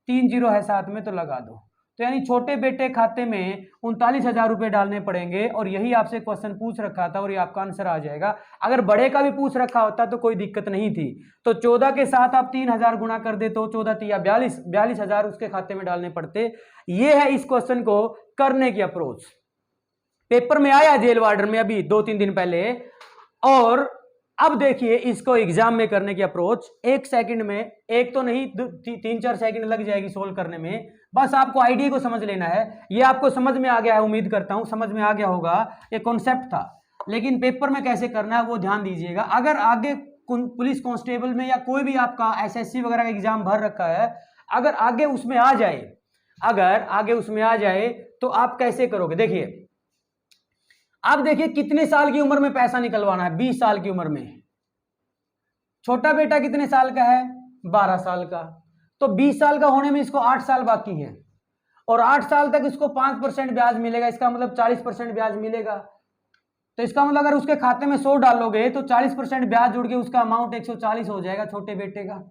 3 जीरो है साथ में तो लगा दो। तो यानी छोटे बेटे खाते में 39,000 रुपए डालने पड़ेंगे, और यही आपसे क्वेश्चन पूछ रखा था और ये आपका आंसर आ जाएगा। अगर बड़े का भी पूछ रखा होता तो कोई दिक्कत नहीं थी। तो 14 के साथ आप 3,000 गुणा कर दे तो 14 तिया 42,000 उसके खाते में डालने पड़ते। ये है इस क्वेश्चन को करने की अप्रोच। पेपर में आया जेल वार्डर में अभी 2-3 दिन पहले, और अब देखिए इसको एग्जाम में करने की अप्रोच, 1 सेकंड में, एक तो नहीं 3-4 सेकंड लग जाएगी सोल्व करने में। बस आपको आइडिया को समझ लेना है। ये आपको समझ में आ गया है, उम्मीद करता हूं समझ में आ गया होगा। ये कॉन्सेप्ट था, लेकिन पेपर में कैसे करना है वो ध्यान दीजिएगा। अगर आगे पुलिस कांस्टेबल में या कोई भी आपका एसएससी वगैरह का एग्जाम भर रखा है, अगर आगे उसमें आ जाए, अगर आगे उसमें आ जाए तो आप कैसे करोगे? देखिए अब देखिए कितने साल की उम्र में पैसा निकलवाना है? 20 साल की उम्र में। छोटा बेटा कितने साल का है? 12 साल का। तो 20 साल का होने में इसको 8 साल बाकी है, और 8 साल तक इसको 5% ब्याज मिलेगा। इसका मतलब 40% ब्याज मिलेगा। तो इसका मतलब अगर उसके खाते में 100 डालोगे तो 40% ब्याज जुड़ के उसका अमाउंट 140 हो जाएगा छोटे बेटे का।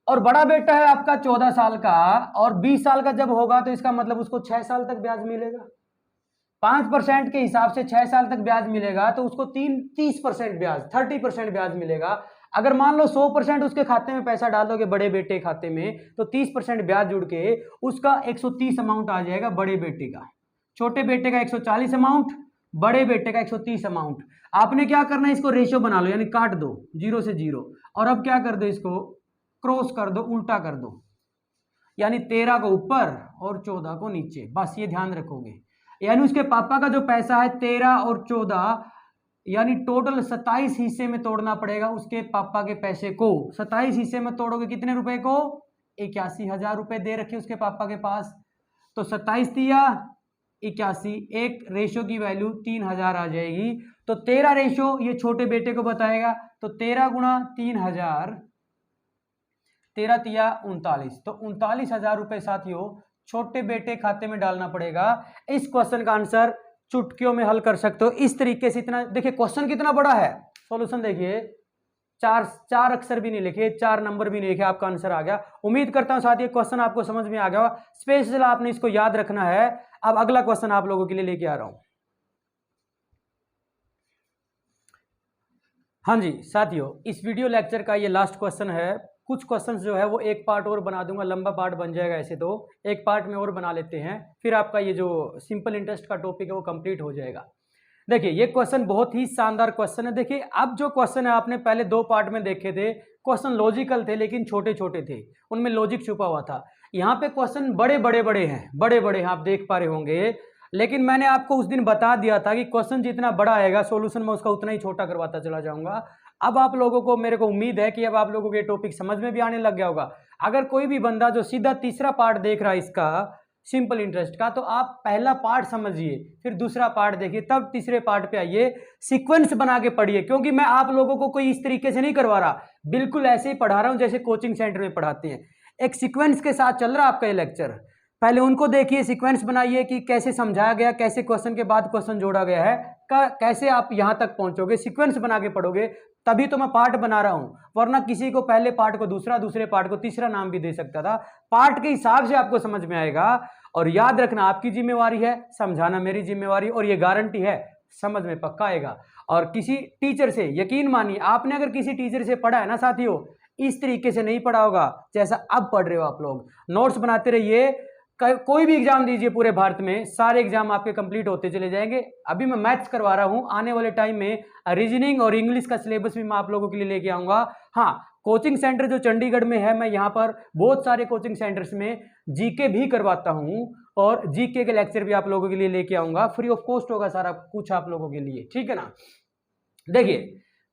और बड़ा बेटा है आपका 14 साल का, और 20 साल का जब होगा तो इसका मतलब उसको 6 साल तक ब्याज मिलेगा। 5% के हिसाब से 6 साल तक ब्याज मिलेगा, तो उसको 30% ब्याज, 30% ब्याज मिलेगा। अगर मान लो 100% उसके खाते में पैसा डालोगे बड़े बेटे खाते में, तो 30% ब्याज जुड़ के उसका 130 अमाउंट आ जाएगा बड़े बेटे का। छोटे बेटे का 140 अमाउंट, बड़े बेटे का 130 अमाउंट। आपने क्या करना है, इसको रेशियो बना लो, यानी काट दो 0 से 0, और अब क्या कर दो, इसको क्रॉस कर दो, उल्टा कर दो, यानी 13 को ऊपर और 14 को नीचे। बस ये ध्यान रखोगे। यानी उसके पापा का जो पैसा है 13 और 14, यानी टोटल 27 हिस्से में तोड़ना पड़ेगा उसके पापा के पैसे को। 27 हिस्से में तोड़ोगे कितने रुपए को? 81,000 रुपए दे रखे उसके पापा के पास। तो 27 दिया 81, एक रेशो की वैल्यू 3000 आ जाएगी। तो 13 रेशो ये छोटे बेटे को बताएगा। तो 13 गुणा 3000, 13 तिया 39, तो 39,000 रुपए साथियों छोटे बेटे खाते में डालना पड़ेगा। इस क्वेश्चन का आंसर चुटकियों में हल कर सकते हो इस तरीके से। इतना देखिए क्वेश्चन कितना बड़ा है। सॉल्यूशन देखिए, चार अक्षर भी नहीं लिखे, 4 नंबर भी नहीं लिखे, आपका आंसर आ गया। उम्मीद करता हूं साथियों क्वेश्चन आपको समझ में आ गया। स्पेशल आपने इसको याद रखना है। अब अगला क्वेश्चन आप लोगों के लिए लेके आ रहा हूं। हाँ जी साथियों, इस वीडियो लेक्चर का ये लास्ट क्वेश्चन है। कुछ क्वेश्चंस जो है वो एक पार्ट और बना दूंगा, लंबा पार्ट बन जाएगा ऐसे, तो एक पार्ट में और बना लेते हैं, फिर आपका ये जो सिंपल इंटरेस्ट का टॉपिक है वो कंप्लीट हो जाएगा। देखिए ये क्वेश्चन बहुत ही शानदार क्वेश्चन है। देखिए अब जो क्वेश्चन है आपने पहले 2 पार्ट में देखे थे, क्वेश्चन लॉजिकल थे लेकिन छोटे छोटे थे, उनमें लॉजिक छुपा हुआ था। यहाँ पे क्वेश्चन बड़े बड़े हैं, बड़े बड़े हैं, आप देख पा रहे होंगे। लेकिन मैंने आपको उस दिन बता दिया था कि क्वेश्चन जितना बड़ा आएगा सोल्यूशन में उसका उतना ही छोटा करवाता चला जाऊंगा। अब आप लोगों को, मेरे को उम्मीद है कि अब आप लोगों को ये टॉपिक समझ में भी आने लग गया होगा। अगर कोई भी बंदा जो सीधा तीसरा पार्ट देख रहा है इसका सिंपल इंटरेस्ट का, तो आप पहला पार्ट समझिए, फिर दूसरा पार्ट देखिए, तब तीसरे पार्ट पे आइए। सीक्वेंस बना के पढ़िए, क्योंकि मैं आप लोगों को कोई इस तरीके से नहीं करवा रहा, बिल्कुल ऐसे ही पढ़ा रहा हूं जैसे कोचिंग सेंटर में पढ़ाते हैं। एक सीक्वेंस के साथ चल रहा है आपका ये लेक्चर। पहले उनको देखिए, सीक्वेंस बनाइए कि कैसे समझाया गया, कैसे क्वेश्चन के बाद क्वेश्चन जोड़ा गया है, कैसे आप यहां तक पहुंचोगे। सीक्वेंस बना के पढ़ोगे तभी तो मैं पार्ट बना रहा हूं, वरना किसी को पहले पार्ट को दूसरा, दूसरे पार्ट को तीसरा नाम भी दे सकता था। पार्ट के हिसाब से आपको समझ में आएगा। और याद रखना आपकी जिम्मेवारी है, समझाना मेरी जिम्मेवारी, और ये गारंटी है समझ में पक्का आएगा। और किसी टीचर से यकीन मानिए, आपने अगर किसी टीचर से पढ़ा है ना साथियों, इस तरीके से नहीं पढ़ा होगा जैसा अब पढ़ रहे हो आप लोग। नोट्स बनाते रहिए, कोई भी एग्जाम दीजिए पूरे भारत में, सारे एग्जाम आपके कंप्लीट होते चले जाएंगे। अभी मैं मैथ्स करवा रहा हूं, आने वाले टाइम में रीजनिंग और इंग्लिश का सिलेबस भी मैं आप लोगों के लिए लेके आऊंगा। हाँ, कोचिंग सेंटर जो चंडीगढ़ में है, मैं यहाँ पर बहुत सारे कोचिंग सेंटर्स में जीके भी करवाता हूँ, और जीके के लेक्चर भी आप लोगों के लिए लेके आऊंगा। फ्री ऑफ कॉस्ट होगा सारा कुछ आप लोगों के लिए, ठीक है ना। देखिए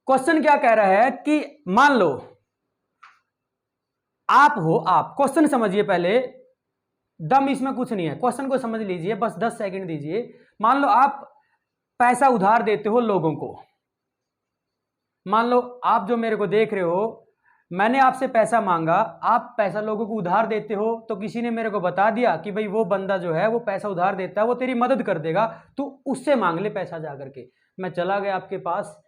क्वेश्चन क्या कह रहा है कि मान लो आप हो, आप क्वेश्चन समझिए पहले, दम इसमें कुछ नहीं है, क्वेश्चन को समझ लीजिए, बस 10 सेकंड दीजिए। मान लो आप पैसा उधार देते हो लोगों को। मान लो आप जो मेरे को देख रहे हो, मैंने आपसे पैसा मांगा, आप पैसा लोगों को उधार देते हो, तो किसी ने मेरे को बता दिया कि भाई वो बंदा जो है वो पैसा उधार देता है, वो तेरी मदद कर देगा, तू उससे मांग ले पैसा जा करके। मैं चला गया आपके पास,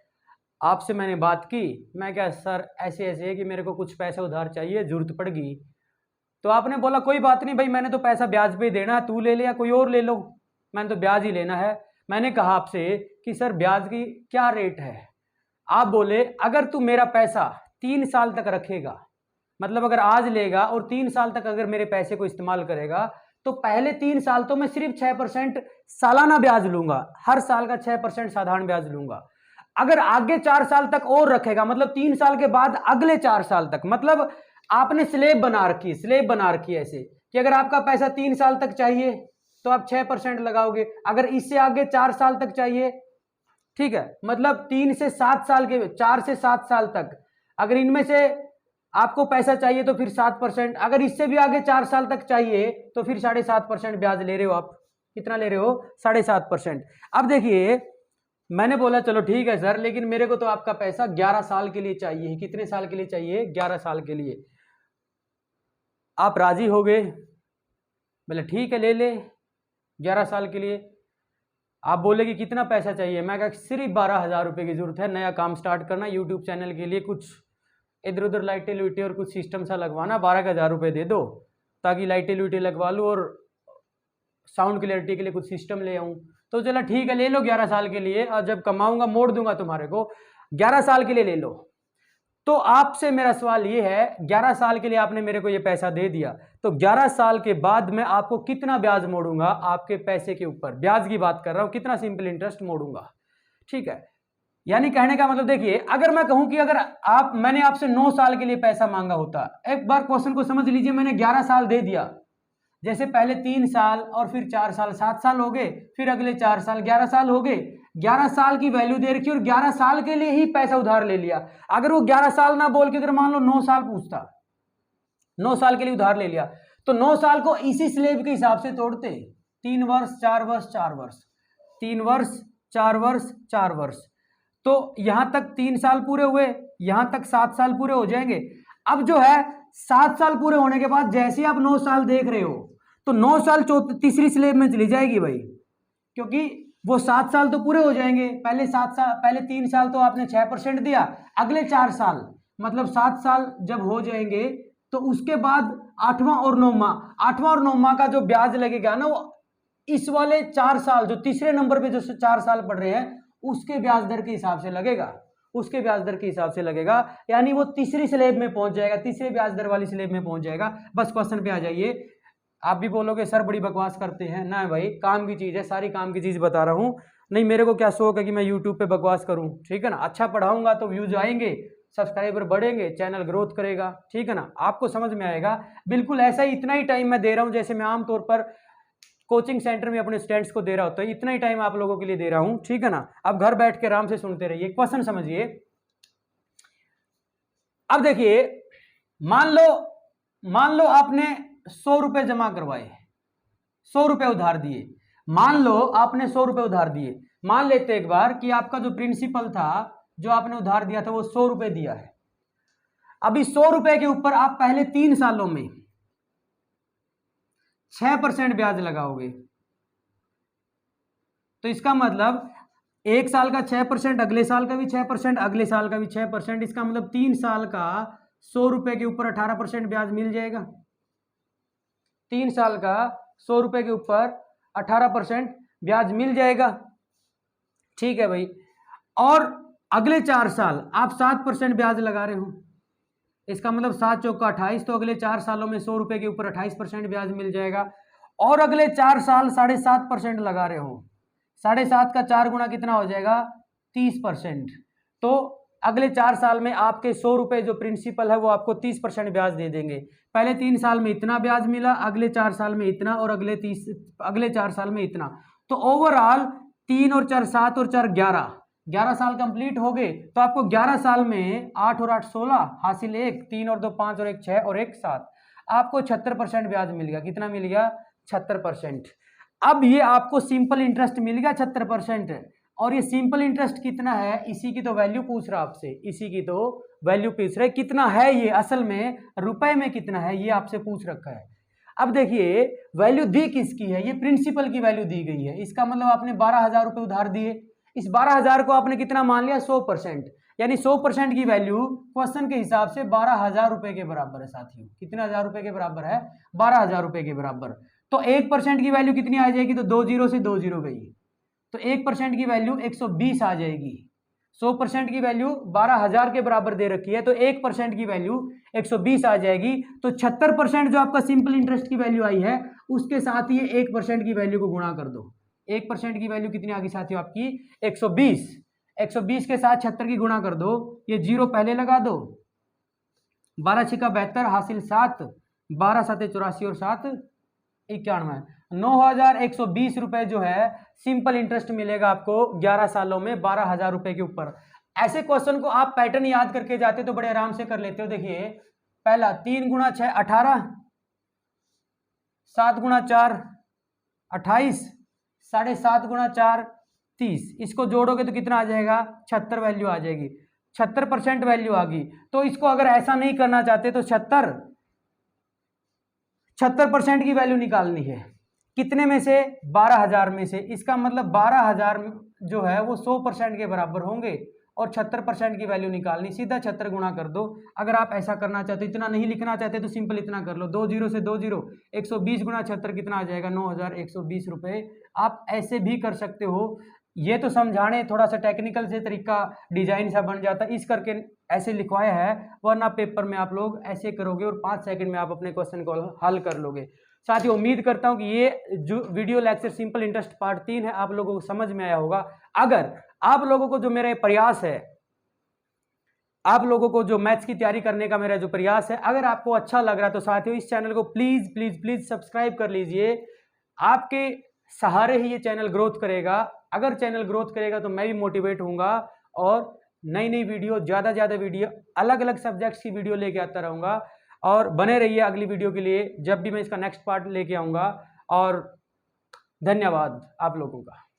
आपसे मैंने बात की, मैं क्या सर ऐसे ऐसे है कि मेरे को कुछ पैसा उधार चाहिए, जरूरत पड़ गई। तो आपने बोला कोई बात नहीं भाई, मैंने तो पैसा ब्याज पे ही देना है, तू ले ले या कोई और ले लो, मैंने तो ब्याज ही लेना है। मैंने कहा आपसे कि सर ब्याज की क्या रेट है। आप बोले अगर तू मेरा पैसा 3 साल तक रखेगा, मतलब अगर आज लेगा और 3 साल तक अगर मेरे पैसे को इस्तेमाल करेगा, तो पहले 3 साल तो मैं सिर्फ 6% सालाना ब्याज लूंगा, हर साल का 6% साधारण ब्याज लूंगा। अगर आगे 4 साल तक और रखेगा, मतलब 3 साल के बाद अगले 4 साल तक, मतलब आपने स्लेब बना रखी है ऐसे कि अगर आपका पैसा 3 साल तक चाहिए तो आप 6% लगाओगे, अगर इससे आगे 4 साल तक चाहिए, ठीक है, मतलब 3 से 7 साल के, 4 से 7 साल तक अगर इनमें से आपको पैसा चाहिए तो फिर 7%, अगर इससे भी आगे 4 साल तक चाहिए तो फिर 7.5% ब्याज ले रहे हो आप। कितना ले रहे हो? 7.5%। अब देखिए, मैंने बोला चलो ठीक है सर, लेकिन मेरे को तो आपका पैसा 11 साल के लिए चाहिए। कितने साल के लिए चाहिए? 11 साल के लिए। आप राजी हो गए? बोले ठीक है ले ले 11 साल के लिए। आप बोले कि कितना पैसा चाहिए? मैं कहा सिर्फ 12,000 रुपये की जरूरत है, नया काम स्टार्ट करना, यूट्यूब चैनल के लिए कुछ इधर उधर लाइटें लुइटें और कुछ सिस्टम सा लगवाना, 12,000 रुपये दे दो ताकि लाइटें लुइटें लगवा लूँ और साउंड क्लियरिटी के लिए कुछ सिस्टम ले आऊँ। तो चला ठीक है ले लो 11 साल के लिए, और जब कमाऊंगा मोड़ दूंगा तुम्हारे को, 11 साल के लिए ले लो। तो आपसे मेरा सवाल ये है, 11 साल के लिए आपने मेरे को ये पैसा दे दिया, तो 11 साल के बाद मैं आपको कितना ब्याज मोड़ूंगा आपके पैसे के ऊपर? ब्याज की बात कर रहा हूं, कितना सिंपल इंटरेस्ट मोड़ूंगा, ठीक है। यानी कहने का मतलब देखिए, अगर मैं कहूं कि अगर मैंने आपसे 9 साल के लिए पैसा मांगा होता, एक बार क्वेश्चन को समझ लीजिए, मैंने 11 साल दे दिया, जैसे पहले 3 साल और फिर 4 साल, 7 साल हो गए, फिर अगले 4 साल 11 साल हो गए, 11 साल की वैल्यू दे रखी और 11 साल के लिए ही पैसा उधार ले लिया। अगर वो 11 साल ना बोल के अगर मान लो 9 साल पूछता, 9 साल के लिए उधार ले लिया, तो 9 साल को इसी स्लेब के हिसाब से तोड़ते, 3 वर्ष 4 वर्ष 4 वर्ष, 3 वर्ष 4 वर्ष 4 वर्ष, तो यहां तक 3 साल पूरे हुए, यहां तक 7 साल पूरे हो जाएंगे। अब जो है 7 साल पूरे होने के बाद जैसे ही आप 9 साल देख रहे हो, तो 9 साल तीसरी स्लेब में चली जाएगी भाई, क्योंकि वो 7 साल तो पूरे हो जाएंगे। पहले 3 साल तो आपने 6% दिया, अगले 4 साल मतलब 7 साल जब हो जाएंगे तो उसके बाद 8वां और 9वां का जो ब्याज लगेगा ना, वो इस वाले 4 साल जो तीसरे नंबर पे जो 4 साल पड़ रहे हैं उसके ब्याज दर के हिसाब से लगेगा, उसके ब्याज दर के हिसाब से लगेगा। यानी वो तीसरी स्लेब में पहुंच जाएगा, तीसरे ब्याज दर वाली स्लेब में पहुंच जाएगा। बस क्वेश्चन पे आ जाइए। आप भी बोलोगे सर बड़ी बकवास करते हैं ना, भाई काम की चीज़ है, सारी काम की चीज़ बता रहा हूँ। नहीं, मेरे को क्या शौक है कि मैं यूट्यूब पे बकवास करूँ, ठीक है ना। अच्छा पढ़ाऊंगा तो व्यूज आएंगे, सब्सक्राइबर बढ़ेंगे, चैनल ग्रोथ करेगा, ठीक है ना, आपको समझ में आएगा। बिल्कुल ऐसा ही इतना ही टाइम मैं दे रहा हूँ जैसे मैं आमतौर पर कोचिंग सेंटर में अपने स्टूडेंट्स को दे रहा होता है, इतना ही टाइम आप लोगों के लिए दे रहा हूँ, ठीक है ना। अब घर बैठ के आराम से सुनते रहिए, क्वेश्चन समझिए। अब देखिए, मान लो आपने 100 रुपए जमा करवाए, 100 रुपए उधार दिए, मान लो आपने 100 रुपए उधार दिए। मान लेते एक बार कि आपका जो प्रिंसिपल था जो आपने उधार दिया था वो 100 रुपए दिया है। अभी 100 रुपए के ऊपर आप पहले 3 सालों में 6% ब्याज लगाओगे, तो इसका मतलब एक साल का 6%, अगले साल का भी 6%, अगले साल का भी 6%, इसका मतलब 3 साल का 100 रुपए के ऊपर 18% ब्याज मिल जाएगा। 3 साल का 100 रुपए के ऊपर 18% ब्याज मिल जाएगा, ठीक है भाई। और अगले 4 साल आप 7% ब्याज लगा रहे हो, इसका मतलब 7 चौका 28, तो अगले 4 सालों में 100 रुपए के ऊपर 28% ब्याज मिल जाएगा। और अगले 4 साल 7.5% लगा रहे हो, 7.5 का 4 गुना कितना हो जाएगा? 30%। तो अगले 4 साल में आपके 100 रुपए जो प्रिंसिपल है वो आपको 30% ब्याज दे देंगे। पहले 3 साल में इतना ब्याज मिला, अगले 4 साल में इतना, और अगले 4 साल में इतना। तो ओवरऑल 3 और 4 7 और 4 11 साल कंप्लीट हो गए। तो आपको 11 साल में 8 और 8 16 हासिल 1, 3 और 2 5 और 1 6 और 1 7, आपको 76% ब्याज मिल गया। कितना मिल गया? 76%। अब ये आपको सिंपल इंटरेस्ट मिल गया 76%। और ये सिंपल इंटरेस्ट कितना है, इसी की तो वैल्यू पूछ रहा आपसे, इसी की तो वैल्यू पूछ रहा है। कितना है ये असल में, रुपए में कितना है ये आपसे पूछ रखा है। अब देखिए वैल्यू दी किसकी है, ये प्रिंसिपल की वैल्यू दी गई है। इसका मतलब आपने 12,000 रुपये उधार दिए, इस 12,000 को आपने कितना मान लिया? 100%। यानी 100% की वैल्यू क्वेश्चन के हिसाब से 12,000 रुपए के बराबर है साथियों। कितने हजार रुपए के बराबर है? 12,000 रुपए के बराबर। तो 1% की वैल्यू कितनी आ जाएगी? तो 2 जीरो से 2 जीरो गई, तो 1% की वैल्यू 120 आ जाएगी। 100% की वैल्यू 12,000 के बराबर दे रखी है, तो 1% की वैल्यू 120 आ जाएगी। तो 76% जो आपका सिंपल इंटरेस्ट की वैल्यू आई है, उसके साथ ही 1% की वैल्यू को गुणा कर दो। 1% की वैल्यू कितनी आ गई साथियों आपकी? 120। 120 के साथ 76 की गुणा कर दो, ये 0 पहले लगा दो, 12 छिका 72 हासिल 7, 12 7 84 और 7 91, 9,120 रुपए जो है सिंपल इंटरेस्ट मिलेगा आपको 11 सालों में 12,000 रुपए के ऊपर। ऐसे क्वेश्चन को आप पैटर्न याद करके जाते तो बड़े आराम से कर लेते हो। देखिए पहला 3 गुणा 6 18, 7 गुणा 4 28, 7.5 गुणा 4 30, इसको जोड़ोगे तो कितना आ जाएगा 76 वैल्यू आ जाएगी, 76% वैल्यू आ गई। तो इसको अगर ऐसा नहीं करना चाहते तो 76% की वैल्यू निकालनी है, कितने में से 12,000 में से। इसका मतलब 12,000 जो है वो 100% के बराबर होंगे और 76% की वैल्यू निकालनी, सीधा 76 गुणा कर दो। अगर आप ऐसा करना चाहते हो, इतना नहीं लिखना चाहते तो सिंपल इतना कर लो, 2 0 से 2 0, 120 गुणा 76 कितना आ जाएगा 9,120 रुपये। आप ऐसे भी कर सकते हो, ये तो समझाने थोड़ा सा टेक्निकल से तरीका डिजाइन सा बन जाता इस करके ऐसे लिखवाया है, वरना पेपर में आप लोग ऐसे करोगे और 5 सेकंड में आप अपने क्वेश्चन को हल कर लोगे। साथियों उम्मीद करता हूं कि ये जो video lecture simple interest part 3 है आप लोगों को समझ में आया होगा। अगर आप लोगों को जो मेरा प्रयास है, आप लोगों को जो मैथ्स की तैयारी करने का मेरा जो प्रयास है, अगर आपको अच्छा लग रहा है तो साथियों इस चैनल को प्लीज प्लीज प्लीज सब्सक्राइब कर लीजिए। आपके सहारे ही ये चैनल ग्रोथ करेगा। अगर चैनल ग्रोथ करेगा तो मैं भी मोटिवेट होऊंगा और नई नई वीडियो, ज़्यादा से ज़्यादा वीडियो, अलग अलग सब्जेक्ट्स की वीडियो लेके आता रहूँगा। और बने रहिए अगली वीडियो के लिए, जब भी मैं इसका नेक्स्ट पार्ट लेके आऊँगा। और धन्यवाद आप लोगों का।